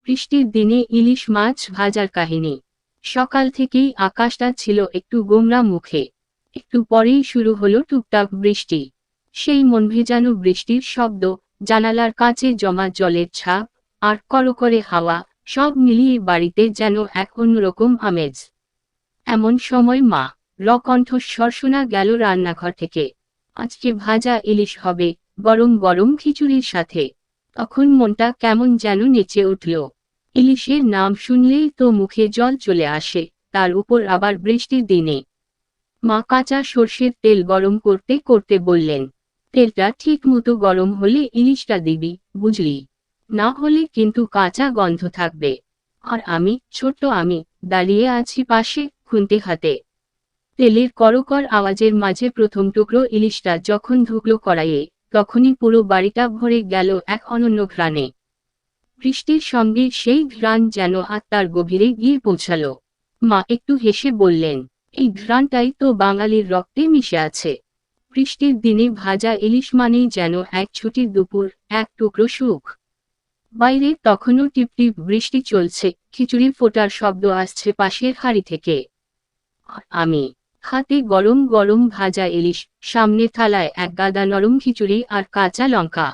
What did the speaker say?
বৃষ্টির দিনে ইলিশ মাছ ভাজার কাহিনী। সকাল থেকেই আকাশটা ছিল একটু গোমরা মুখে। একটু পরেই শুরু হলো টুকটাক বৃষ্টি। সেই মন ভেজানো বৃষ্টির শব্দ, জানালার কাছে জমা জলের ছাপ, আর করকরে হাওয়া, সব মিলিয়ে বাড়িতে যেন এক অন্যরকম আমেজ। এমন সময় মা র কণ্ঠস্বর শোনা গেল রান্নাঘর থেকে। আজকে ভাজা ইলিশ হবে, গরম গরম খিচুড়ির সাথে। তখন মনটা কেমন যেন নেচে উঠল। ইলিশের নাম শুনলেই তো মুখে জল চলে আসে, তার উপর আবার বৃষ্টির দিনে। মা কাঁচা সর্ষের তেল গরম করতে করতে বললেন, তেলটা ঠিক মতো গরম হলে ইলিশটা দিবি, বুঝলি? না হলে কিন্তু কাঁচা গন্ধ থাকবে। আর আমি, ছোট্ট আমি, দাঁড়িয়ে আছি পাশে, খুন্তি হাতে। তেলের করকর আওয়াজের মাঝে প্রথম টুকরো ইলিশটা যখন ঢুকলো কড়াইয়ে, তখনই পুরো বাড়িটা ভরে গেল এক অনন্য ঘ্রাণে। বৃষ্টির সঙ্গে সেই ঘ্রাণ যেন আত্মার গভীরে গিয়ে পৌঁছালো। মা একটু হেসে বললেন, এই ঘ্রাণটাই তো বাঙালির রক্তে মিশে আছে। বৃষ্টির দিনে ভাজা ইলিশ মানেই যেন এক ছুটির দুপুর, এক টুকরো সুখ। বাইরে তখনও টিপটিপ বৃষ্টি চলছে, খিচুড়ি ফোটার শব্দ আসছে পাশের হাড়ি থেকে। আর আমি, হাতে গরম গরম ভাজা ইলিশ, সামনে থালায় এক গাদা নরম খিচুড়ি আর কাঁচা লঙ্কা।